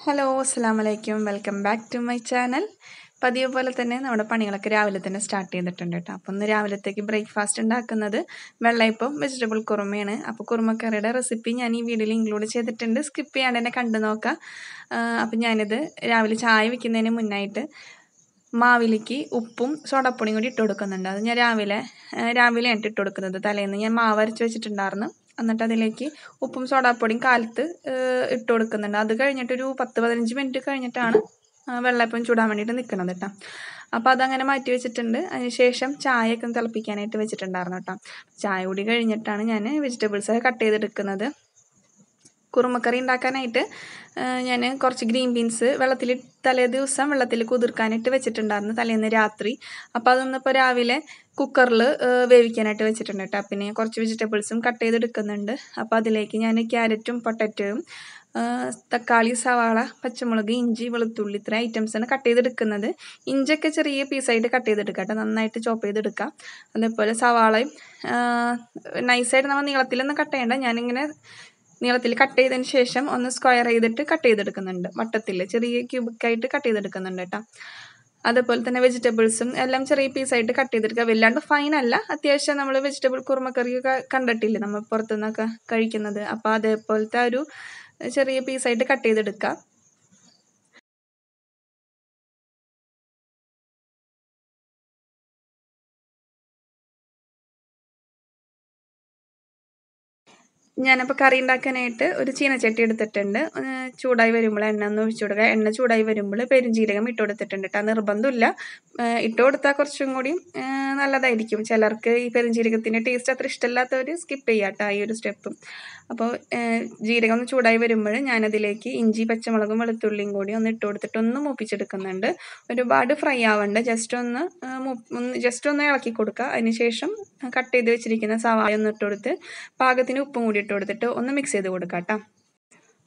Hello അസ്സലാമലൈക്കും welcome back to my channel. പതിവ് പോലെ തന്നെ നമ്മുടെ പണികളൊക്കെ രാവിലെ തന്നെ സ്റ്റാർട്ട് ചെയ്തിട്ടുണ്ട് കേട്ടോ. അപ്പം ഇന്ന് രാവിലത്തേക്ക് ബ്രേക്ക്ഫാസ്റ്റ് ഉണ്ടാക്കുന്നത് വെള്ളയപ്പം വെജിറ്റബിൾ കുറുമയാണ്. അപ്പോൾ കുറുമക്കറിയുടെ റെസിപ്പി ഞാൻ ഈ വീഡിയോയിൽ ഇൻക്ലൂഡ് ചെയ്തിട്ടുണ്ട്. സ്കിപ്പ് ചെയ്യാണ്ട് തന്നെ കണ്ടു നോക്കാം. അപ്പം ഞാനിത് രാവിലെ ചായ വയ്ക്കുന്നതിന് മുന്നായിട്ട് മാവിലേക്ക് ഉപ്പും സോഡാപ്പൊടിയും കൂടി ഇട്ട് കൊടുക്കുന്നുണ്ട്. അത് ഞാൻ രാവിലെ ഇട്ട് കൊടുക്കുന്നത്. തലേന്ന് ഞാൻ മാവ് അരച്ച് വെച്ചിട്ടുണ്ടായിരുന്നു. എന്നിട്ട് അതിലേക്ക് ഉപ്പും സോഡാപ്പൊടിയും കാലത്ത് ഇട്ട് കൊടുക്കുന്നുണ്ട്. അത് കഴിഞ്ഞിട്ടൊരു 10-15 മിനിറ്റ് കഴിഞ്ഞിട്ടാണ് വെള്ളയപ്പം ചൂടാൻ വേണ്ടിയിട്ട് നിൽക്കുന്നത് കേട്ടോ. അപ്പോൾ അതങ്ങനെ മാറ്റി വെച്ചിട്ടുണ്ട്. അതിനുശേഷം ചായയൊക്കെ ഒന്ന് തിളപ്പിക്കാനായിട്ട് വെച്ചിട്ടുണ്ടായിരുന്നു കേട്ടോ. ചായ കൂടി കഴിഞ്ഞിട്ടാണ് ഞാൻ വെജിറ്റബിൾസ് കട്ട് ചെയ്തെടുക്കുന്നത്. കുറുമക്കറി ഉണ്ടാക്കാനായിട്ട് ഞാൻ കുറച്ച് ഗ്രീൻ ബീൻസ് തലേ ദിവസം വെള്ളത്തിൽ കുതിർക്കാനായിട്ട് വെച്ചിട്ടുണ്ടായിരുന്നു തലേന്ന് രാത്രി. അപ്പോൾ അതൊന്നിപ്പോൾ രാവിലെ കുക്കറിൽ വേവിക്കാനായിട്ട് വെച്ചിട്ടുണ്ട് കേട്ടോ. പിന്നെ കുറച്ച് വെജിറ്റബിൾസും കട്ട് ചെയ്തെടുക്കുന്നുണ്ട്. അപ്പോൾ അതിലേക്ക് ഞാൻ ക്യാരറ്റും പൊട്ടറ്റോയും തക്കാളി, സവാള, പച്ചമുളക്, ഇഞ്ചി, വെളുത്തുള്ളി ഇത്ര ഐറ്റംസാണ് കട്ട് ചെയ്തെടുക്കുന്നത്. ഇഞ്ചിയൊക്കെ ചെറിയ പീസായിട്ട് കട്ട് ചെയ്തെടുക്കാം കേട്ടോ. നന്നായിട്ട് ചോപ്പ് ചെയ്തെടുക്കാം. അതേപോലെ സവാളയും നൈസായിട്ട് നമ്മൾ നീളത്തിലൊന്നും കട്ട് ചെയ്യണ്ട. ഞാനിങ്ങനെ നീളത്തിൽ കട്ട് ചെയ്തതിന് ശേഷം ഒന്ന് സ്ക്വയർ ചെയ്തിട്ട് കട്ട് ചെയ്തെടുക്കുന്നുണ്ട്. വട്ടത്തിൽ ചെറിയ ക്യൂബിക്കായിട്ട് കട്ട് ചെയ്തെടുക്കുന്നുണ്ട് കേട്ടോ. അതേപോലെ തന്നെ വെജിറ്റബിൾസും എല്ലാം ചെറിയ പീസായിട്ട് കട്ട് ചെയ്തെടുക്കുക. വല്ലാണ്ട് ഫൈനല്ല, അത്യാവശ്യം നമ്മൾ വെജിറ്റബിൾ കുറുമക്കറിയൊക്കെ കണ്ടിട്ടില്ലേ നമ്മൾ പുറത്തുനിന്നൊക്കെ കഴിക്കുന്നത്. അപ്പോൾ അതേപോലത്തെ ഒരു ചെറിയ പീസായിട്ട് കട്ട് ചെയ്തെടുക്കുക. ഞാനപ്പോൾ കറി ഉണ്ടാക്കാനായിട്ട് ഒരു ചീനച്ചട്ടി എടുത്തിട്ടുണ്ട്. ചൂടായി വരുമ്പോൾ എണ്ണ ഒന്ന് ഒഴിച്ചു കൊടുക്കുക. എണ്ണ ചൂടായി വരുമ്പോൾ പെരുംജീരകം ഇട്ട് കൊടുത്തിട്ടുണ്ട് കേട്ടോ. നിർബന്ധമില്ല, ഇട്ട് കൊടുത്താൽ കുറച്ചും കൂടി നല്ലതായിരിക്കും. ചിലർക്ക് ഈ പെരുംജീരകത്തിൻ്റെ ടേസ്റ്റ് അത്ര ഇഷ്ടമില്ലാത്തവർ സ്കിപ്പ് ചെയ്യാം കേട്ടോ ഈ ഒരു സ്റ്റെപ്പ്. അപ്പോൾ ജീരകം ഒന്ന് ചൂടായി വരുമ്പോൾ ഞാനതിലേക്ക് ഇഞ്ചി, പച്ചമുളകും, വെളുത്തുള്ളിയും കൂടി ഒന്ന് ഇട്ട് കൊടുത്തിട്ട് ഒന്ന് മൂപ്പിച്ചെടുക്കുന്നുണ്ട്. ഒരുപാട് ഫ്രൈ ആവണ്ട, ജസ്റ്റ് ഒന്ന് ഇളക്കി കൊടുക്കുക. അതിനുശേഷം കട്ട് ചെയ്ത് വെച്ചിരിക്കുന്ന സവാള ഒന്ന് ഇട്ട് കൊടുത്ത് പാകത്തിന് ഉപ്പും കൂടി ഇട്ട് കൊടുത്തിട്ട് ഒന്ന് മിക്സ് ചെയ്ത് കൊടുക്കാം കേട്ടോ.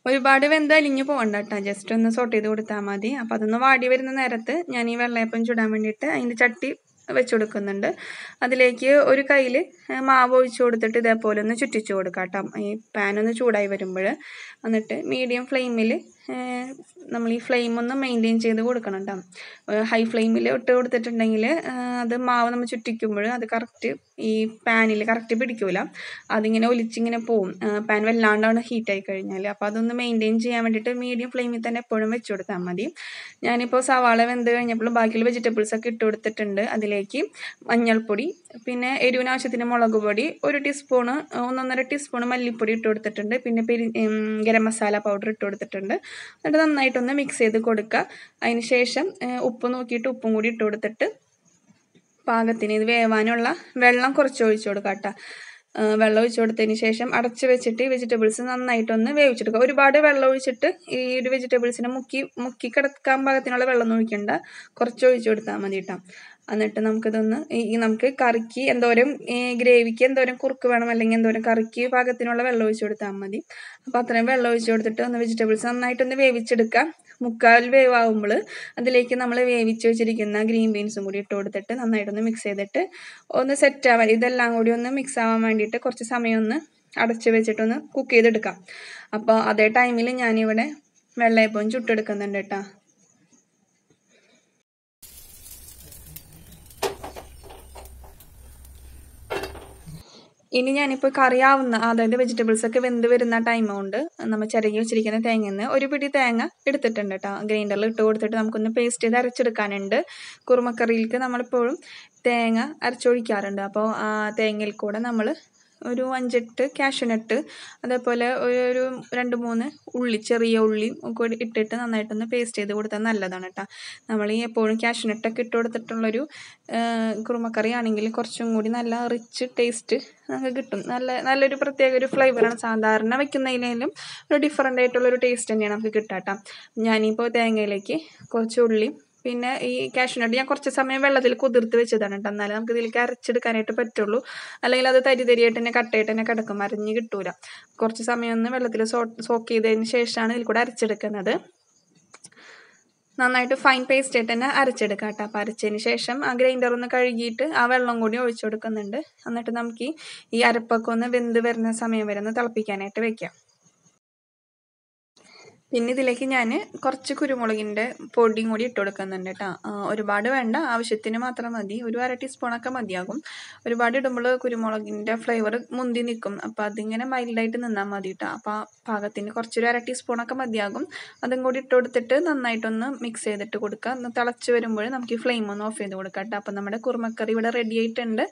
ഒരുപാട് വെന്ത് അലിഞ്ഞു പോകണ്ട കേട്ടോ, ജസ്റ്റ് ഒന്ന് സോട്ട് ചെയ്ത് കൊടുത്താൽ മതി. അപ്പോൾ അതൊന്ന് വാടി വരുന്ന നേരത്ത് ഞാൻ ഈ വെള്ളയപ്പം ചുടാൻ വേണ്ടിയിട്ട് അതിൻ്റെ ചട്ടി വെച്ച് കൊടുക്കുന്നുണ്ട്. അതിലേക്ക് ഒരു കയ്യിൽ മാവ് ഒഴിച്ച് കൊടുത്തിട്ട് ഇതേപോലെ ഒന്ന് ചുറ്റിച്ച് കൊടുക്കാം കേട്ടോ. ഈ പാനൊന്ന് ചൂടായി വരുമ്പോൾ എന്നിട്ട് മീഡിയം ഫ്ലെയിമിൽ നമ്മൾ ഈ ഫ്ലെയിം ഒന്ന് മെയിൻറ്റെയിൻ ചെയ്ത് കൊടുക്കണം കേട്ടോ. ഹൈ ഫ്ലെയിമിൽ ഇട്ട് കൊടുത്തിട്ടുണ്ടെങ്കിൽ അത് മാവ് നമ്മൾ ചുറ്റിക്കുമ്പോൾ അത് കറക്റ്റ് ഈ പാനിൽ കറക്റ്റ് പിടിക്കൂല, അതിങ്ങനെ ഒലിച്ചിങ്ങനെ പോവും പാൻ വല്ലാണ്ടാണ് ഹീറ്റായി കഴിഞ്ഞാൽ. അപ്പോൾ അതൊന്ന് മെയിൻറ്റെയിൻ ചെയ്യാൻ വേണ്ടിയിട്ട് മീഡിയം ഫ്ലെയിമിൽ തന്നെ എപ്പോഴും വെച്ച് കൊടുത്താൽ മതി. ഞാനിപ്പോൾ സവാള വെന്ത് കഴിഞ്ഞപ്പോൾ ബാക്കിയുള്ള വെജിറ്റബിൾസൊക്കെ ഇട്ട് കൊടുത്തിട്ടുണ്ട്. അതിലേക്ക് മഞ്ഞൾപ്പൊടി, പിന്നെ എരിവിന് ആവശ്യത്തിന് മുളക് പൊടി, 1.5 ടീസ്പൂൺ മല്ലിപ്പൊടി ഇട്ട് കൊടുത്തിട്ടുണ്ട്. പിന്നെ ഗരം മസാല പൗഡർ ഇട്ട് കൊടുത്തിട്ടുണ്ട്. എന്നിട്ട് നന്നായിട്ടൊന്ന് മിക്സ് ചെയ്ത് കൊടുക്കുക. അതിന് ശേഷം ഉപ്പ് നോക്കിയിട്ട് ഉപ്പും കൂടി ഇട്ട് കൊടുത്തിട്ട് പാകത്തിന് ഇത് വേവാനുള്ള വെള്ളം കുറച്ച് ഒഴിച്ചു കൊടുക്കുക കേട്ടോ. വെള്ളം ഒഴിച്ചു കൊടുത്തതിന് ശേഷം അടച്ച് വെച്ചിട്ട് വെജിറ്റബിൾസ് നന്നായിട്ടൊന്ന് വേവിച്ചെടുക്കുക. ഒരുപാട് വെള്ളം ഒഴിച്ചിട്ട് ഈ ഒരു വെജിറ്റബിൾസിനെ മുക്കി കിടക്കാൻ പാകത്തിനുള്ള വെള്ളം ഒഴിക്കണ്ട, കുറച്ച് ഒഴിച്ചു കൊടുത്താൽ മതി കേട്ടോ. എന്നിട്ട് നമുക്ക് കറിക്ക് എന്തോരം ഗ്രേവിക്ക് എന്തോരം കുറുക്ക് വേണം, അല്ലെങ്കിൽ എന്തോരം കറിക്ക് പാകത്തിനുള്ള വെള്ളം ഒഴിച്ചു കൊടുത്താൽ മതി. അപ്പോൾ അത്രയും വെള്ളം ഒഴിച്ചു കൊടുത്തിട്ട് ഒന്ന് വെജിറ്റബിൾസ് നന്നായിട്ടൊന്ന് വേവിച്ചെടുക്കാം. മുക്കാൽ വേവാകുമ്പോൾ അതിലേക്ക് നമ്മൾ വേവിച്ച് വെച്ചിരിക്കുന്ന ഗ്രീൻ ബീൻസും കൂടി ഇട്ട് കൊടുത്തിട്ട് നന്നായിട്ടൊന്ന് മിക്സ് ചെയ്തിട്ട് ഒന്ന് സെറ്റ് ആവാൻ, ഇതെല്ലാം കൂടി ഒന്ന് മിക്സ് ആവാൻ വേണ്ടിയിട്ട് കുറച്ച് സമയം ഒന്ന് അടച്ച് വെച്ചിട്ടൊന്ന് കുക്ക് ചെയ്തെടുക്കാം. അപ്പോൾ അതേ ടൈമിൽ ഞാനിവിടെ വെള്ളയപ്പം ചുട്ടെടുക്കുന്നുണ്ട് കേട്ടോ. ഇനി ഞാനിപ്പോൾ കറിയാവുന്ന, അതായത് വെജിറ്റബിൾസൊക്കെ വെന്ത് വരുന്ന ടൈം കൊണ്ട് നമ്മൾ ചിരകി വെച്ചിരിക്കുന്ന തേങ്ങയിൽ നിന്ന് ഒരു പിടി തേങ്ങ എടുത്തിട്ടുണ്ട് കേട്ടോ. ഗ്രൈൻഡറിൽ ഇട്ട് കൊടുത്തിട്ട് നമുക്കൊന്ന് പേസ്റ്റ് ചെയ്ത് അരച്ചെടുക്കാനുണ്ട്. കുറുമക്കറിയിലേക്ക് നമ്മളിപ്പോഴും തേങ്ങ അരച്ചൊഴിക്കാറുണ്ട്. അപ്പോൾ ആ തേങ്ങയിൽ കൂടെ നമ്മൾ ഒരു 5-8 കാഷ്യൂനട്ട്, അതേപോലെ ഒരു 2-3 ഉള്ളി, ചെറിയ ഉള്ളി കൂടി ഇട്ടിട്ട് നന്നായിട്ടൊന്ന് പേസ്റ്റ് ചെയ്ത് കൊടുത്താൽ നല്ലതാണ് കേട്ടോ. നമ്മൾ ഈ എപ്പോഴും കാഷ്യൂനട്ടൊക്കെ ഇട്ട് കൊടുത്തിട്ടുള്ളൊരു കുറുമക്കറി ആണെങ്കിൽ കുറച്ചും കൂടി നല്ല റിച്ച് ടേസ്റ്റ് നമുക്ക് കിട്ടും. നല്ലൊരു പ്രത്യേക ഒരു ഫ്ലേവറാണ്. സാധാരണ വയ്ക്കുന്നതിലും ഒരു ഡിഫറൻ്റ് ആയിട്ടുള്ളൊരു ടേസ്റ്റ് തന്നെയാണ് നമുക്ക് കിട്ടുക കേട്ടോ. ഞാനിപ്പോൾ തേങ്ങയിലേക്ക് കുറച്ച് ഉള്ളി, പിന്നെ ഈ കാഷ്യൂനട്ട് ഞാൻ കുറച്ച് സമയം വെള്ളത്തിൽ കുതിർത്ത് വെച്ചതാണ് കേട്ടോ. എന്നാലും നമുക്ക് ഇതിലേക്ക് അരച്ചെടുക്കാനായിട്ട് പറ്റുള്ളൂ, അല്ലെങ്കിൽ അത് തരിയായിട്ട് തന്നെ കട്ടയായിട്ട് തന്നെ കിടക്കും, അരിഞ്ഞ് കിട്ടൂല. കുറച്ച് സമയം ഒന്ന് വെള്ളത്തിൽ സോക്ക് ചെയ്തതിന് ശേഷമാണ് ഇതിൽ കൂടെ അരച്ചെടുക്കുന്നത്. നന്നായിട്ട് ഫൈൻ പേസ്റ്റ് ആയിട്ട് തന്നെ അരച്ചെടുക്കാം കേട്ടോ. അപ്പോൾ അരച്ചതിന് ശേഷം ആ ഗ്രൈൻഡർ ഒന്ന് കഴുകിയിട്ട് ആ വെള്ളം കൂടി ഒഴിച്ചു കൊടുക്കുന്നുണ്ട്. എന്നിട്ട് നമുക്ക് ഈ അരപ്പൊക്കെ ഒന്ന് വെന്ത് വരുന്ന സമയം വരെ ഒന്ന് തിളപ്പിക്കാനായിട്ട് വെക്കാം. പിന്നെ ഇതിലേക്ക് ഞാൻ കുറച്ച് കുരുമുളകിൻ്റെ പൊടിയും കൂടി ഇട്ട് കൊടുക്കുന്നുണ്ട് കേട്ടോ. ഒരുപാട് വേണ്ട, ആവശ്യത്തിന് മാത്രം മതി. ഒരു 1/2 ടീസ്പൂണൊക്കെ മതിയാകും. ഒരുപാട് ഇടുമ്പോൾ കുരുമുളകിൻ്റെ ഫ്ലേവർ മുന്തി നിൽക്കും. അപ്പോൾ അതിങ്ങനെ മൈൽഡായിട്ട് നിന്നാൽ മതി കേട്ടോ. അപ്പോൾ പാകത്തിന് കുറച്ചൊരു 1/2 ടീസ്പൂണൊക്കെ മതിയാകും. അതും കൂടി ഇട്ട് കൊടുത്തിട്ട് നന്നായിട്ടൊന്ന് മിക്സ് ചെയ്തിട്ട് കൊടുക്കുക. ഒന്ന് തിളച്ച് വരുമ്പോൾ നമുക്ക് ഈ ഫ്ലെയിം ഒന്ന് ഓഫ് ചെയ്ത് കൊടുക്കാം കേട്ടോ. അപ്പോൾ നമ്മുടെ കുറുമക്കറി ഇവിടെ റെഡി ആയിട്ടുണ്ട്.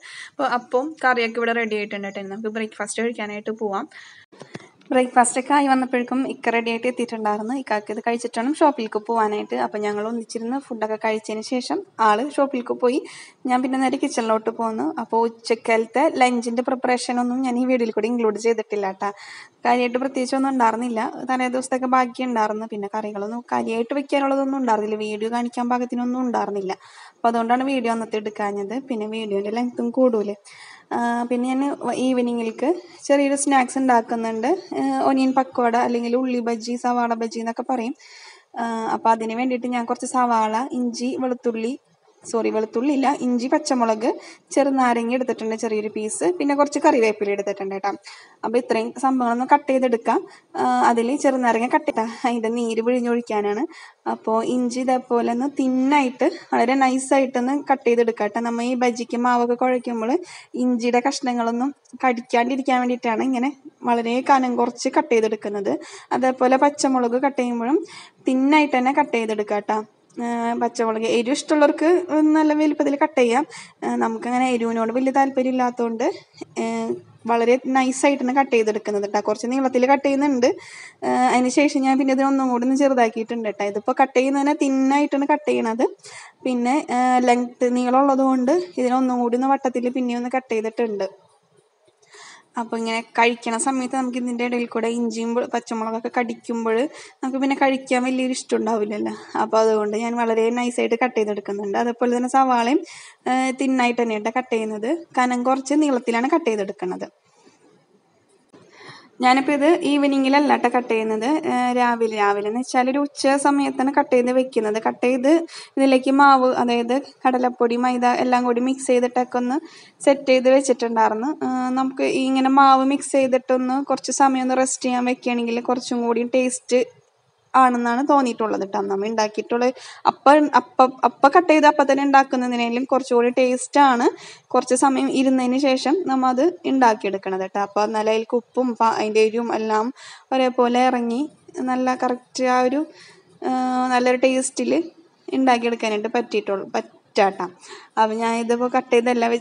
അപ്പോൾ കറിയൊക്കെ ഇവിടെ റെഡി ആയിട്ടുണ്ട് കേട്ടോ. നമുക്ക് ബ്രേക്ക്ഫാസ്റ്റ് കഴിക്കാനായിട്ട് പോവാം. ബ്രേക്ക്ഫാസ്റ്റൊക്കെ ആയി വന്നപ്പോഴേക്കും ഇക്ക റെഡി ആയിട്ട് എത്തിയിട്ടുണ്ടായിരുന്നു. ഇക്കാക്ക് ഇത് കഴിച്ചിട്ട് വേണം ഷോപ്പിലേക്ക് പോകാനായിട്ട്. അപ്പോൾ ഞങ്ങൾ ഒന്നിച്ചിരുന്ന് ഫുഡൊക്കെ കഴിച്ചതിന് ശേഷം ആൾ ഷോപ്പിലേക്ക് പോയി. ഞാൻ പിന്നെ നേരെ കിച്ചണിലോട്ട് പോന്നു. അപ്പോൾ ഉച്ചക്കാലത്തെ ലഞ്ചിൻ്റെ പ്രിപ്പറേഷനൊന്നും ഞാൻ ഈ വീഡിയോയിൽ കൂടി ഇൻക്ലൂഡ് ചെയ്തിട്ടില്ല കേട്ടോ. കാര്യമായിട്ട് പ്രത്യേകിച്ചൊന്നും ഉണ്ടായിരുന്നില്ല. തലേ ദിവസത്തൊക്കെ ബാക്കി ഉണ്ടായിരുന്നു. പിന്നെ കറികളൊന്നും കാര്യമായിട്ട് വെക്കാനുള്ളതൊന്നും ഉണ്ടായിരുന്നില്ല. വീഡിയോ കാണിക്കാൻ പാകത്തിനൊന്നും ഉണ്ടായിരുന്നില്ല. അപ്പോൾ അതുകൊണ്ടാണ് വീഡിയോ അന്നത്തെ എടുക്കാഞ്ഞത്. പിന്നെ വീഡിയോൻ്റെ ലെങ്ത്തും കൂടൂലേ. പിന്നെ ഞാൻ ഈവനിങ്ങിലേക്ക് ചെറിയൊരു സ്നാക്സ് ഉണ്ടാക്കുന്നുണ്ട്. ഒനിയൻ പക്കോട അല്ലെങ്കിൽ ഉള്ളി ബജ്ജി, സവാള ബജ്ജി എന്നൊക്കെ പറയും. അപ്പോൾ അതിന് വേണ്ടിയിട്ട് ഞാൻ കുറച്ച് സവാള, ഇഞ്ചി, വെളുത്തുള്ളി ഇല്ല, ഇഞ്ചി, പച്ചമുളക്, ചെറുനാരങ്ങ എടുത്തിട്ടുണ്ട് ചെറിയൊരു പീസ്, പിന്നെ കുറച്ച് കറിവേപ്പില എടുത്തിട്ടുണ്ട് കേട്ടോ. അപ്പോൾ ഇത്രയും സംഭവങ്ങളൊന്ന് കട്ട് ചെയ്തെടുക്കാം. അതിൽ ചെറുനാരങ്ങ കട്ട് ചെയ്താൽ അതിൻ്റെ നീര് പിഴിഞ്ഞൊഴിക്കാനാണ്. അപ്പോൾ ഇഞ്ചി ഇതേപോലെ ഒന്ന് തിന്നായിട്ട് വളരെ നൈസായിട്ടൊന്ന് കട്ട് ചെയ്തെടുക്കാം കേട്ടോ. നമ്മൾ ഈ ബജ്ജിക്ക് മാവൊക്കെ കുഴയ്ക്കുമ്പോൾ ഇഞ്ചിയുടെ കഷ്ണങ്ങളൊന്നും കടിക്കാണ്ടിരിക്കാൻ വേണ്ടിയിട്ടാണ് ഇങ്ങനെ വളരെ കനം കുറച്ച് കട്ട് ചെയ്തെടുക്കുന്നത്. അതേപോലെ പച്ചമുളക് കട്ട് ചെയ്യുമ്പോഴും തിന്നായിട്ട് തന്നെ കട്ട് ചെയ്തെടുക്കാം കേട്ടോ. പച്ചമുളക് എരിവ് ഇഷ്ടമുള്ളവർക്ക് നല്ല വലുപ്പത്തിൽ കട്ട് ചെയ്യാം. നമുക്കങ്ങനെ എരിവിനോട് വലിയ താല്പര്യം ഇല്ലാത്തതുകൊണ്ട് വളരെ നൈസായിട്ടാണ് കട്ട് ചെയ്തെടുക്കുന്നത് കേട്ടോ. കുറച്ച് നീളത്തിൽ കട്ട് ചെയ്യുന്നുണ്ട്. അതിന് ശേഷം ഞാൻ പിന്നെ ഇതിനൊന്നും കൂടി ഒന്ന് ചെറുതാക്കിയിട്ടുണ്ട് കേട്ടോ. ഇതിപ്പോൾ കട്ട് ചെയ്യുന്നതിനെ തിന്നായിട്ടാണ് കട്ട് ചെയ്യണത്. പിന്നെ നീളമുള്ളത് കൊണ്ട് ഇതിനൊന്നും കൂടി ഒന്ന് വട്ടത്തിൽ പിന്നെ ഒന്ന് കട്ട് ചെയ്തിട്ടുണ്ട്. അപ്പോൾ ഇങ്ങനെ കഴിക്കണ സമയത്ത് നമുക്ക് ഇതിൻ്റെ ഇടയിൽ കൂടെ ഇഞ്ചിയും പച്ചമുളകൊക്കെ കടിക്കുമ്പോൾ നമുക്ക് പിന്നെ കഴിക്കാൻ വലിയൊരു ഇഷ്ടം ഉണ്ടാവില്ലല്ലോ. അപ്പോൾ അതുകൊണ്ട് ഞാൻ വളരെ നൈസായിട്ട് കട്ട് ചെയ്തെടുക്കുന്നുണ്ട്. അതേപോലെ തന്നെ സവാളയും തിന്നായിട്ട് തന്നെയാണ് കട്ട് ചെയ്യുന്നത്. കനം കുറച്ച് നീളത്തിലാണ് കട്ട് ചെയ്തെടുക്കുന്നത്. ഞാനിപ്പോൾ ഇത് ഈവനിങ്ങിലല്ല കേട്ടോ കട്ട് ചെയ്യുന്നത്. രാവിലെ എന്ന് വെച്ചാൽ ഒരു ഉച്ച സമയത്താണ് കട്ട് ചെയ്ത് വെക്കുന്നത്. കട്ട് ചെയ്ത് ഇതിലേക്ക് മാവ്, അതായത് കടലപ്പൊടി, മൈദ എല്ലാം കൂടി മിക്സ് ചെയ്തിട്ടൊക്കെ ഒന്ന് സെറ്റ് ചെയ്ത് വെച്ചിട്ടുണ്ടായിരുന്നു. നമുക്ക് ഇങ്ങനെ മാവ് മിക്സ് ചെയ്തിട്ടൊന്ന് കുറച്ച് സമയം ഒന്ന് റെസ്റ്റ് ചെയ്യാൻ വെക്കുകയാണെങ്കിൽ കുറച്ചും കൂടി ടേസ്റ്റ് ആണെന്നാണ് തോന്നിയിട്ടുള്ളത് കേട്ടോ. നമ്മൾ ഉണ്ടാക്കിയിട്ടുള്ള അപ്പം കട്ട് ചെയ്ത് അപ്പം തന്നെ ഉണ്ടാക്കുന്നതിനേലും കുറച്ചുകൂടി ടേസ്റ്റാണ് കുറച്ച് സമയം ഇരുന്നതിന് ശേഷം നമ്മൾ അത് ഉണ്ടാക്കിയെടുക്കണത് കേട്ടോ. അപ്പോൾ നല്ല അതിലേക്ക് ഉപ്പും അതിൻ്റെ എരിവും എല്ലാം ഒരേപോലെ ഇറങ്ങി നല്ല കറക്റ്റ് ആ ഒരു നല്ലൊരു ടേസ്റ്റിൽ ഉണ്ടാക്കിയെടുക്കാനായിട്ട് പറ്റാട്ടോ. അപ്പോൾ ഞാൻ ഇതിപ്പോൾ കട്ട് ചെയ്തെല്ലാം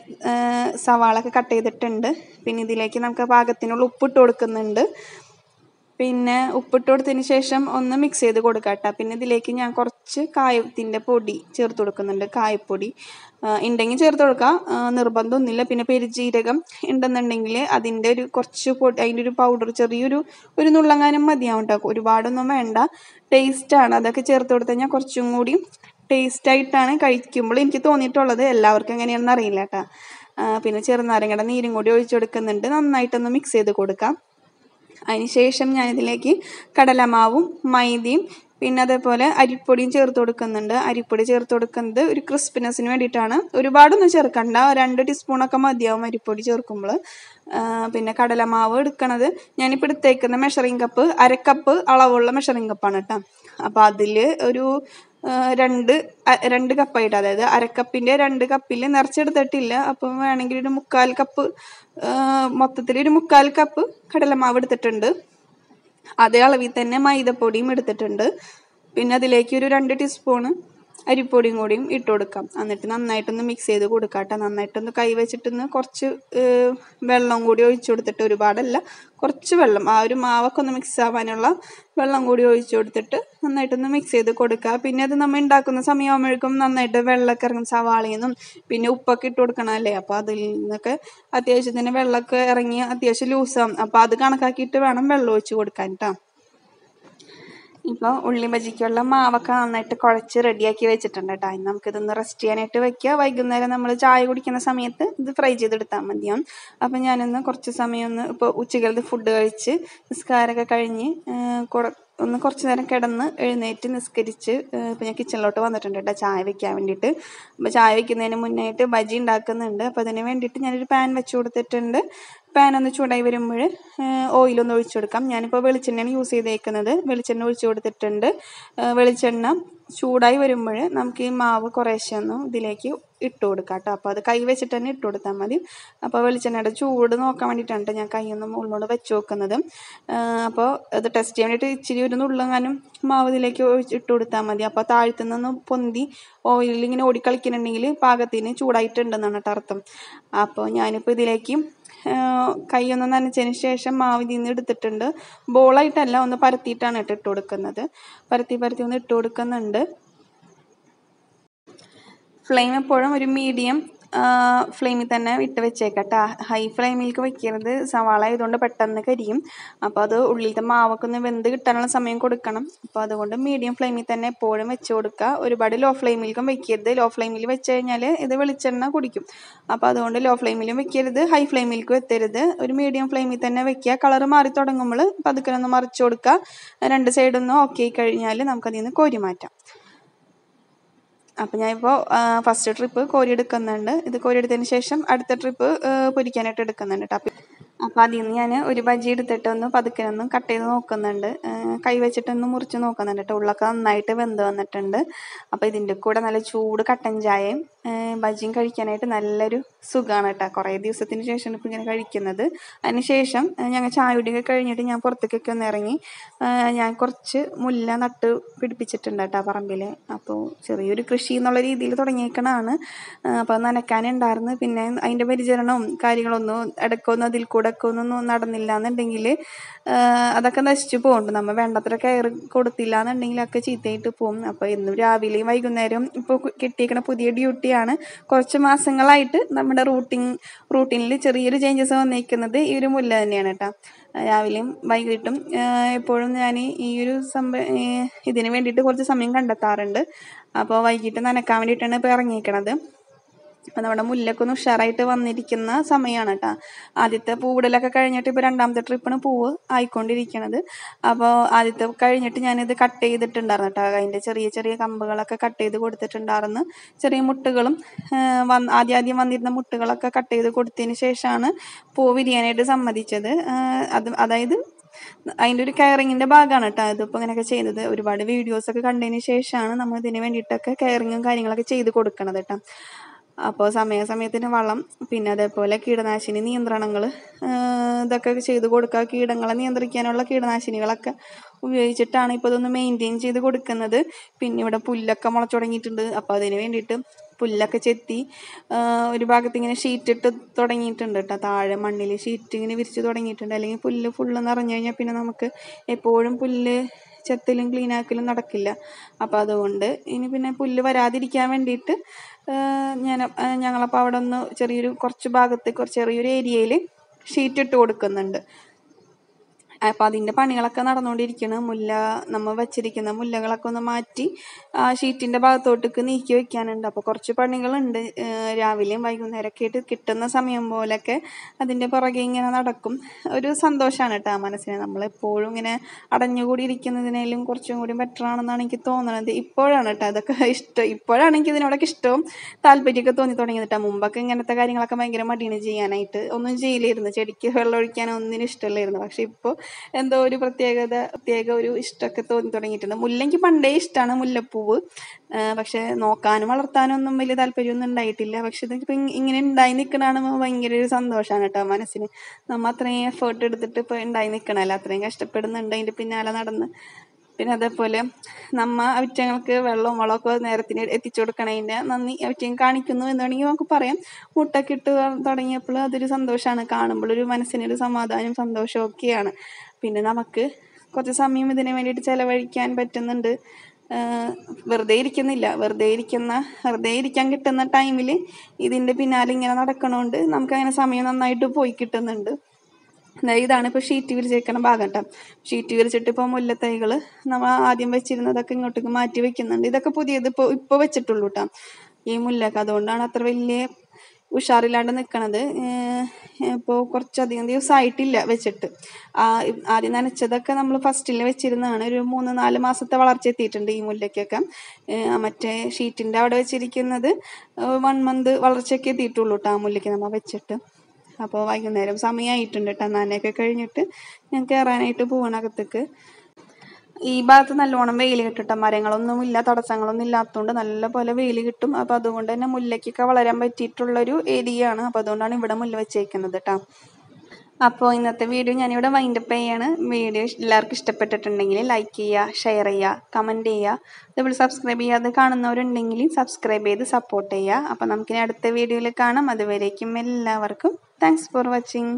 സവാളൊക്കെ കട്ട് ചെയ്തിട്ടുണ്ട്. പിന്നെ ഇതിലേക്ക് നമുക്ക് പാകത്തിനുള്ള ഉപ്പിട്ട് കൊടുക്കുന്നുണ്ട്. പിന്നെ ഉപ്പിട്ട് കൊടുത്തതിന് ശേഷം ഒന്ന് മിക്സ് ചെയ്ത് കൊടുക്കാം കേട്ടോ. പിന്നെ ഇതിലേക്ക് ഞാൻ കുറച്ച് കായത്തിൻ്റെ പൊടി ചേർത്ത് കൊടുക്കുന്നുണ്ട്. കായപ്പൊടി ഉണ്ടെങ്കിൽ ചേർത്ത് കൊടുക്കാം, നിർബന്ധമൊന്നുമില്ല. പിന്നെ പെരുജീരകം ഉണ്ടെന്നുണ്ടെങ്കിൽ അതിൻ്റെ ഒരു കുറച്ച് പൊടി, അതിൻ്റെ ഒരു പൗഡർ ഒരു നുള്ളങ്ങാനും മതിയാവും കേട്ടോ. ഒരുപാടൊന്നും വേണ്ട, ടേസ്റ്റാണ്. അതൊക്കെ ചേർത്ത് കൊടുത്തു കഴിഞ്ഞാൽ കുറച്ചും കൂടി ടേസ്റ്റായിട്ടാണ് കഴിക്കുമ്പോൾ എനിക്ക് തോന്നിയിട്ടുള്ളത്. എല്ലാവർക്കും എങ്ങനെയാണെന്ന് അറിയില്ല കേട്ടോ. പിന്നെ ചെറുനാരങ്ങയുടെ നീരും കൂടി ഒഴിച്ചു കൊടുക്കുന്നുണ്ട്. നന്നായിട്ടൊന്ന് മിക്സ് ചെയ്ത് കൊടുക്കാം. അതിന് ശേഷം ഞാനിതിലേക്ക് കടലമാവും മൈദയും പിന്നെ അതേപോലെ അരിപ്പൊടിയും ചേർത്ത് കൊടുക്കുന്നുണ്ട്. അരിപ്പൊടി ചേർത്ത് കൊടുക്കുന്നത് ഒരു ക്രിസ്പിനെസ്സിന് വേണ്ടിയിട്ടാണ്. ഒരുപാടൊന്നും ചേർക്കണ്ട, 2 ടീസ്പൂണൊക്കെ മതിയാവും അരിപ്പൊടി ചേർക്കുമ്പോൾ. പിന്നെ കടലമാവ് എടുക്കണത് ഞാനിപ്പോൾ എടുത്തേക്കുന്ന മെഷറിംഗ് കപ്പ് 1/2 കപ്പ് അളവുള്ള മെഷറിംഗ് കപ്പാണ് കേട്ടോ. അപ്പോൾ അതിൽ ഒരു 2 കപ്പായിട്ട്, അതായത് 1/2 കപ്പിൻ്റെ 2 കപ്പിൽ നിറച്ചെടുത്തിട്ടില്ല. അപ്പം വേണമെങ്കിൽ ഒരു 3/4 കപ്പ്, മൊത്തത്തിൽ ഒരു 3/4 കപ്പ് കടലമാവ് എടുത്തിട്ടുണ്ട്. അതേ അളവിൽ തന്നെ മൈദപ്പൊടിയും എടുത്തിട്ടുണ്ട്. പിന്നെ അതിലേക്ക് ഒരു 2 ടീസ്പൂണ് അരിപ്പൊടിയും കൂടിയും ഇട്ട് കൊടുക്കാം. എന്നിട്ട് നന്നായിട്ടൊന്ന് മിക്സ് ചെയ്ത് കൊടുക്കാം കേട്ടോ. നന്നായിട്ടൊന്ന് കൈ വെച്ചിട്ടൊന്ന് കുറച്ച് വെള്ളം കൂടി ഒഴിച്ചു കൊടുത്തിട്ട്, ഒരുപാടല്ല, കുറച്ച് വെള്ളം, ആ ഒരു മാവൊക്കെ ഒന്ന് മിക്സ് ആവാനുള്ള വെള്ളം കൂടി ഒഴിച്ചു കൊടുത്തിട്ട് നന്നായിട്ടൊന്ന് മിക്സ് ചെയ്ത് കൊടുക്കുക. പിന്നെ അത് നമ്മൾ ഉണ്ടാക്കുന്ന സമയമാകുമ്പോഴേക്കും നന്നായിട്ട് വെള്ളമൊക്കെ ഇറങ്ങും സവാളയിൽ നിന്നും. പിന്നെ ഉപ്പൊക്കെ ഇട്ട് കൊടുക്കണമല്ലേ, അപ്പോൾ അതിൽ നിന്നൊക്കെ അത്യാവശ്യത്തിന് വെള്ളമൊക്കെ ഇറങ്ങി അത്യാവശ്യം ലൂസാവും. അപ്പോൾ അത് കണക്കാക്കിയിട്ട് വേണം വെള്ളം ഒഴിച്ച് കൊടുക്കാൻ കേട്ടോ. ഇപ്പോൾ ഉള്ളി ബജിക്കുള്ള മാവൊക്കെ നന്നായിട്ട് കുഴച്ച് റെഡിയാക്കി വെച്ചിട്ടുണ്ട് കേട്ടോ. ഇനി നമുക്കിതൊന്ന് റെസ്റ്റ് ചെയ്യാനായിട്ട് വെക്കുക. വൈകുന്നേരം നമ്മൾ ചായ കുടിക്കുന്ന സമയത്ത് ഇത് ഫ്രൈ ചെയ്തെടുത്താൽ മതിയാവും. അപ്പം ഞാനൊന്ന് കുറച്ച് സമയം ഇപ്പോൾ ഉച്ചക്കലത്തെ ഫുഡ് കഴിച്ച് നിസ്കാരമൊക്കെ കഴിഞ്ഞ് ഒന്ന് കുറച്ച് നേരം കിടന്ന് എഴുന്നേറ്റ് നിസ്കരിച്ച് ഇപ്പോൾ ഞാൻ കിച്ചണിലോട്ട് വന്നിട്ടുണ്ട് കേട്ടോ ചായ വെക്കാൻ വേണ്ടിയിട്ട്. അപ്പോൾ ചായ വെക്കുന്നതിന് മുന്നായിട്ട് ബജി ഉണ്ടാക്കുന്നുണ്ട്. അപ്പോൾ അതിന് വേണ്ടിയിട്ട് ഞാനൊരു പാൻ വെച്ച് കൊടുത്തിട്ടുണ്ട്. പാൻ ഒന്ന് ചൂടായി വരുമ്പോൾ ഓയിലൊന്ന് ഒഴിച്ചു കൊടുക്കാം. ഞാനിപ്പോൾ വെളിച്ചെണ്ണയാണ് യൂസ് ചെയ്തേക്കുന്നത്. വെളിച്ചെണ്ണ ഒഴിച്ചു കൊടുത്തിട്ടുണ്ട്. വെളിച്ചെണ്ണ ചൂടായി വരുമ്പോൾ നമുക്ക് ഈ മാവ് കുറേശ്ശെ ഒന്ന് ഇതിലേക്ക് ഇട്ട് കൊടുക്കാം കേട്ടോ. അപ്പോൾ അത് കൈ വെച്ചിട്ട് തന്നെ ഇട്ട് കൊടുത്താൽ മതി. അപ്പോൾ വെളിച്ചെണ്ണയുടെ ചൂട് നോക്കാൻ വേണ്ടിയിട്ടാണ് ഞാൻ കൈയൊന്നും ഉള്ളോട് വെച്ച് നോക്കുന്നത്. അപ്പോൾ അത് ടെസ്റ്റ് ചെയ്യാൻ വേണ്ടിയിട്ട് ഇച്ചിരി ഒരു നുള്ളങ്ങാനും മാവ് ഇതിലേക്ക് ഇട്ട് കൊടുത്താൽ മതി. അപ്പോൾ താഴത്തു നിന്ന് പൊന്തി ഓയിലിൽ ഇങ്ങനെ ഓടിക്കളിക്കുന്നുണ്ടെങ്കിൽ പാകത്തിന് ചൂടായിട്ടുണ്ടെന്നാണ് കേട്ടോ അർത്ഥം. അപ്പോൾ ഞാനിപ്പോൾ ഇതിലേക്ക് കൈയൊന്ന് നനച്ചതിന് ശേഷം മാവ് ഇതിൽ നിന്ന് എടുത്തിട്ടുണ്ട്. ബോളായിട്ടല്ല, ഒന്ന് പരത്തിയിട്ടാണ് ഇട്ട് കൊടുക്കുന്നത്. പരത്തി ഒന്ന് ഇട്ട് കൊടുക്കുന്നുണ്ട്. ഫ്ലെയിം എപ്പോഴും ഒരു മീഡിയം ഫ്ലെയിമിൽ തന്നെ ഇട്ട് വെച്ചേക്കട്ടോ. ഹൈ ഫ്ലെയിമിലേക്ക് വെക്കരുത്, സവാള ആയതുകൊണ്ട് പെട്ടെന്ന് കരിയും. അപ്പോൾ അത് ഉള്ളിലത്തെ മാവൊക്കെ ഒന്ന് വെന്ത് കിട്ടാനുള്ള സമയം കൊടുക്കണം. അപ്പോൾ അതുകൊണ്ട് മീഡിയം ഫ്ലെയിമിൽ തന്നെ എപ്പോഴും വെച്ച് കൊടുക്കുക. ഒരുപാട് ലോ ഫ്ലെയിമിലേക്കും വെക്കരുത്. ലോ ഫ്ലെയിമിൽ വെച്ച് കഴിഞ്ഞാൽ ഇത് വെളിച്ചെണ്ണ കുടിക്കും. അപ്പോൾ അതുകൊണ്ട് ലോ ഫ്ലെയിമിലും വെക്കരുത്, ഹൈ ഫ്ലെയിമിലേക്ക് വെത്തരുത്. ഒരു മീഡിയം ഫ്ലെയിമിൽ തന്നെ വെക്കുക. കളർ മാറി തുടങ്ങുമ്പോൾ പതുക്കെ ഒന്ന് മറിച്ച് കൊടുക്കുക. രണ്ട് സൈഡൊന്ന് ഓക്കെ ആയി കഴിഞ്ഞാൽ നമുക്കതിൽ നിന്ന് കോരി മാറ്റാം. അപ്പോൾ ഞാനിപ്പോൾ ഫസ്റ്റ് ട്രിപ്പ് കോരി എടുക്കുന്നുണ്ട്. ഇത് കോരി എടുത്തതിന് ശേഷം അടുത്ത ട്രിപ്പ് പൊരിക്കാനായിട്ട് എടുക്കുന്നുണ്ട് കേട്ടോ. അപ്പോൾ അതിൽ നിന്ന് ഞാൻ ഒരു ബജി എടുത്തിട്ടൊന്ന് പതുക്കെ ഒന്ന് കട്ട് ചെയ്ത് നോക്കുന്നുണ്ട്. കൈ വെച്ചിട്ടൊന്ന് മുറിച്ച് നോക്കുന്നുണ്ട് കേട്ടോ. ഉള്ളൊക്കെ നന്നായിട്ട് വെന്ത് വന്നിട്ടുണ്ട്. അപ്പോൾ ഇതിൻ്റെ കൂടെ നല്ല ചൂട് കട്ടൻ ചായയും ബജിയും കഴിക്കാനായിട്ട് നല്ലൊരു സുഖമാണ് കേട്ടോ. കുറേ ദിവസത്തിന് ശേഷമാണ് ഇപ്പോൾ ഇങ്ങനെ കഴിക്കുന്നത്. അതിന് ശേഷം ഞങ്ങൾ ചായ കുടിയൊക്കെ കഴിഞ്ഞിട്ട് ഞാൻ പുറത്തേക്കൊക്കെ ഒന്ന് ഇറങ്ങി. ഞാൻ കുറച്ച് മുല്ല നട്ട് പിടിപ്പിച്ചിട്ടുണ്ട് കേട്ടോ പറമ്പിൽ. അപ്പോൾ ചെറിയൊരു കൃഷി എന്നുള്ള രീതിയിൽ തുടങ്ങിയേക്കണതാണ്. അപ്പോൾ അത് നനയ്ക്കാനുണ്ടായിരുന്നു. പിന്നെ അതിൻ്റെ പരിചരണവും കാര്യങ്ങളൊന്നും ഇടയ്ക്കൊന്നും അതിൽ കൂടെ ഒക്കെ ഒന്നും നടന്നില്ല എന്നുണ്ടെങ്കിൽ അതൊക്കെ നശിച്ചു പോകുന്നുണ്ട്. നമ്മൾ വേണ്ടത്ര കെയർ കൊടുത്തില്ല എന്നുണ്ടെങ്കിൽ ഒക്കെ ചീത്തയായിട്ട് പോകും. അപ്പോൾ എന്നും രാവിലെയും വൈകുന്നേരം ഇപ്പോൾ കിട്ടിയേക്കണ പുതിയ ഡ്യൂട്ടിയാണ്. കുറച്ച് മാസങ്ങളായിട്ട് നമ്മുടെ റൂട്ടീനിൽ ചെറിയൊരു ചേഞ്ചസ് വന്നിരിക്കുന്നത് ഈ ഒരു മുല്ല തന്നെയാണ് കേട്ടോ. രാവിലെയും വൈകിട്ടും എപ്പോഴും ഞാൻ ഈ ഒരു ഇതിന് വേണ്ടിയിട്ട് കുറച്ച് സമയം കണ്ടെത്താറുണ്ട്. അപ്പോൾ വൈകിട്ട് നനയ്ക്കാൻ വേണ്ടിയിട്ടാണ് ഇപ്പോൾ ഇറങ്ങിയിരിക്കണത്. അപ്പോൾ നമ്മുടെ മുല്ലൊക്കെ ഒന്ന് ഉഷാറായിട്ട് വന്നിരിക്കുന്ന സമയമാണ് കേട്ടോ. ആദ്യത്തെ പൂവിടലൊക്കെ കഴിഞ്ഞിട്ട് ഇപ്പോൾ രണ്ടാമത്തെ ട്രിപ്പാണ് പൂവ് ആയിക്കൊണ്ടിരിക്കണത്. അപ്പോൾ ആദ്യത്തെ കഴിഞ്ഞിട്ട് ഞാനിത് കട്ട് ചെയ്തിട്ടുണ്ടായിരുന്നു കേട്ടോ. അതിൻ്റെ ചെറിയ കമ്പുകളൊക്കെ കട്ട് ചെയ്ത് കൊടുത്തിട്ടുണ്ടായിരുന്നു. ചെറിയ മുട്ടുകളും ആദ്യം വന്നിരുന്ന മുട്ടുകളൊക്കെ കട്ട് ചെയ്ത് കൊടുത്തതിന് ശേഷമാണ് പൂ വിരിയാനായിട്ട് സമ്മതിച്ചത്. അതായത് അതിൻ്റെ ഒരു കെയറിങ്ങിൻ്റെ ഭാഗമാണ് കേട്ടോ ഇതിപ്പോൾ ഇങ്ങനെയൊക്കെ ചെയ്യുന്നത്. ഒരുപാട് വീഡിയോസൊക്കെ കണ്ടതിന് ശേഷമാണ് നമ്മൾ ഇതിന് വേണ്ടിയിട്ടൊക്കെ കെയറിങ്ങും കാര്യങ്ങളൊക്കെ ചെയ്ത് കൊടുക്കണത് കേട്ടോ. അപ്പോൾ സമയത്തിന് വളം, പിന്നെ അതേപോലെ കീടനാശിനി നിയന്ത്രണങ്ങൾ ഇതൊക്കെ ചെയ്ത് കൊടുക്കുക. കീടങ്ങളെ നിയന്ത്രിക്കാനുള്ള കീടനാശിനികളൊക്കെ ഉപയോഗിച്ചിട്ടാണ് ഇപ്പോൾ ഇതൊന്ന് മെയിൻറ്റെയിൻ ചെയ്ത് കൊടുക്കുന്നത്. പിന്നെ ഇവിടെ പുല്ലൊക്കെ മുളച്ചു തുടങ്ങിയിട്ടുണ്ട്. അപ്പോൾ അതിന് വേണ്ടിയിട്ട് പുല്ലൊക്കെ ചെത്തി ഒരു ഭാഗത്ത് ഇങ്ങനെ ഷീറ്റ് ഇട്ട് തുടങ്ങിയിട്ടുണ്ട് കേട്ടോ. താഴെ മണ്ണിൽ ഷീറ്റ് ഇങ്ങനെ വിരിച്ച് തുടങ്ങിയിട്ടുണ്ട്. അല്ലെങ്കിൽ പുല്ല് ഫുള്ള് നിറഞ്ഞു കഴിഞ്ഞാൽ പിന്നെ നമുക്ക് എപ്പോഴും പുല്ല് ചെത്തലും ക്ലീനാക്കലും നടക്കില്ല. അപ്പോൾ അതുകൊണ്ട് ഇനി പിന്നെ പുല്ല് വരാതിരിക്കാൻ വേണ്ടിയിട്ട് ഞങ്ങളപ്പോൾ അവിടെ ഒന്ന് കുറച്ച് ഭാഗത്ത് ചെറിയൊരു ഏരിയയിൽ ഷീറ്റ് ഇട്ട് കൊടുക്കുന്നുണ്ട്. അപ്പോൾ അതിൻ്റെ പണികളൊക്കെ നടന്നുകൊണ്ടിരിക്കണം. നമ്മൾ വച്ചിരിക്കുന്ന മുല്ലകളൊക്കെ ഒന്ന് മാറ്റി ആ ഷീറ്റിൻ്റെ ഭാഗത്തോട്ടേക്ക് നീക്കി വെക്കാനുണ്ട്. അപ്പോൾ കുറച്ച് പണികളുണ്ട്. രാവിലെയും വൈകുന്നേരമൊക്കെ ആയിട്ട് കിട്ടുന്ന സമയം പോലെയൊക്കെ അതിൻ്റെ പുറകെ ഇങ്ങനെ നടക്കും. ഒരു സന്തോഷമാണ് കേട്ടോ മനസ്സിന്. നമ്മളെപ്പോഴും ഇങ്ങനെ അടഞ്ഞുകൂടി ഇരിക്കുന്നതിനേലും കുറച്ചും കൂടി ബെറ്റർ ആണെന്നാണ് എനിക്ക് തോന്നുന്നത്. ഇപ്പോഴാണ് കേട്ടോ അതൊക്കെ ഇഷ്ടം. ഇപ്പോഴാണ് എനിക്ക് ഇതിനോടൊക്കെ ഇഷ്ടവും താല്പര്യമൊക്കെ തോന്നി തുടങ്ങിയത് കേട്ടോ. മുമ്പൊക്കെ ഇങ്ങനത്തെ കാര്യങ്ങളൊക്കെ ഭയങ്കര മടിയാണ് ചെയ്യാനായിട്ട്. ഒന്നും ചെയ്യില്ലായിരുന്നു. ചെടിക്ക് വെള്ളം ഒഴിക്കാനോ ഒന്നിനും ഇഷ്ടമില്ലായിരുന്നു. പക്ഷെ ഇപ്പോൾ എന്തോ ഒരു പ്രത്യേക ഒരു ഇഷ്ടമൊക്കെ തോന്നി തുടങ്ങിയിട്ടുണ്ട്. മുല്ലയ്ക്ക് പണ്ടേ ഇഷ്ടമാണ് മുല്ലപ്പൂവ്. പക്ഷെ നോക്കാനും വളർത്താനും ഒന്നും വലിയ താല്പര്യമൊന്നും ഉണ്ടായിട്ടില്ല. പക്ഷെ ഇതിപ്പോൾ ഇങ്ങനെ ഉണ്ടായി നിൽക്കണതാണ് ഭയങ്കര ഒരു സന്തോഷമാണ് കേട്ടോ മനസ്സിന്. നമ്മൾ അത്രയും എഫേർട്ട് എടുത്തിട്ട് ഇപ്പോൾ ഉണ്ടായി നിൽക്കണമല്ലോ, അത്രയും കഷ്ടപ്പെടുന്നുണ്ട് അതിൻ്റെ പിന്നാലെ നടന്ന്. പിന്നെ അതേപോലെ അവറ്റങ്ങൾക്ക് വെള്ളവും വളമൊക്കെ നേരത്തിന് എത്തിച്ചു കൊടുക്കണതിൻ്റെ നന്ദി അവറ്റയും കാണിക്കുന്നു എന്ന് വേണമെങ്കിൽ നമുക്ക് പറയാം. മുട്ടൊക്കെ ഇട്ട് തുടങ്ങിയപ്പോൾ അതൊരു സന്തോഷമാണ്. കാണുമ്പോഴൊരു മനസ്സിനൊരു സമാധാനം സന്തോഷവും ഒക്കെയാണ്. പിന്നെ നമുക്ക് കുറച്ച് സമയം ഇതിന് വേണ്ടിയിട്ട് ചിലവഴിക്കാൻ പറ്റുന്നുണ്ട്. വെറുതെ ഇരിക്കുന്നില്ല. വെറുതെ ഇരിക്കാൻ കിട്ടുന്ന ടൈമിൽ ഇതിൻ്റെ പിന്നാലെ ഇങ്ങനെ നടക്കണോണ്ട് നമുക്കങ്ങനെ സമയം നന്നായിട്ട് പോയി കിട്ടുന്നുണ്ട്. ഇതാണ് ഇപ്പോൾ ഷീറ്റ് വിരിച്ചേക്കണ ഭാഗം കേട്ടോ. ഷീറ്റ് വിരിച്ചിട്ട് ഇപ്പോൾ മുല്ലത്തൈകൾ നമ്മൾ ആദ്യം വെച്ചിരുന്നതൊക്കെ ഇങ്ങോട്ടേക്ക് മാറ്റി വെക്കുന്നുണ്ട്. ഇതൊക്കെ പുതിയത് ഇപ്പോൾ വെച്ചിട്ടുള്ളൂ കേട്ടോ ഈ മുല്ലൊക്കെ. അതുകൊണ്ടാണ് അത്ര വലിയ ഉഷാറില്ലാണ്ട് നിൽക്കണത്. ഇപ്പോൾ കുറച്ചധികം ദിവസമായിട്ടില്ല വെച്ചിട്ട്. ആദ്യം നനച്ചതൊക്കെ നമ്മൾ ഫസ്റ്റിൽ വെച്ചിരുന്നതാണ്. ഒരു 3-4 മാസത്തെ വളർച്ച എത്തിയിട്ടുണ്ട് ഈ മുല്ലയ്ക്കൊക്കെ. മറ്റേ ഷീറ്റിൻ്റെ അവിടെ വെച്ചിരിക്കുന്നത് 1 മന്ത് വളർച്ചയൊക്കെ എത്തിയിട്ടുള്ളൂ കേട്ടോ ആ മുല്ലയ്ക്ക് നമ്മൾ വെച്ചിട്ട്. അപ്പോൾ വൈകുന്നേരം സമയമായിട്ടുണ്ട് കേട്ടോ. നനയൊക്കെ കഴിഞ്ഞിട്ട് ഞാൻ കയറാനായിട്ട് പോവാണ് അകത്തേക്ക്. ഈ ഭാഗത്ത് നല്ലോണം വെയിൽ കിട്ടും. മരങ്ങളൊന്നുമില്ല, തടസ്സങ്ങളൊന്നും ഇല്ലാത്തതുകൊണ്ട് നല്ല പോലെ വെയിൽ കിട്ടും. അപ്പോൾ അതുകൊണ്ട് തന്നെ മുല്ലയ്ക്കൊക്കെ വളരാൻ പറ്റിയിട്ടുള്ളൊരു ഏരിയ ആണ്. അപ്പോൾ അതുകൊണ്ടാണ് ഇവിടെ മുല്ല വെച്ചേക്കുന്നത് കേട്ടോ. അപ്പോൾ ഇന്നത്തെ വീഡിയോ ഞാനിവിടെ വൈൻഡപ്പ് ചെയ്യാണ്. വീഡിയോ എല്ലാവർക്കും ഇഷ്ടപ്പെട്ടിട്ടുണ്ടെങ്കിൽ ലൈക്ക് ചെയ്യുക, ഷെയർ ചെയ്യുക, കമൻറ്റ് ചെയ്യുക. അതുപോലെ സബ്സ്ക്രൈബ് ചെയ്യാതെ കാണുന്നവരുണ്ടെങ്കിൽ സബ്സ്ക്രൈബ് ചെയ്ത് സപ്പോർട്ട് ചെയ്യുക. അപ്പോൾ നമുക്കിനി അടുത്ത വീഡിയോയിൽ കാണാം. അതുവരേക്കും എല്ലാവർക്കും താങ്ക്സ് ഫോർ വാച്ചിങ്.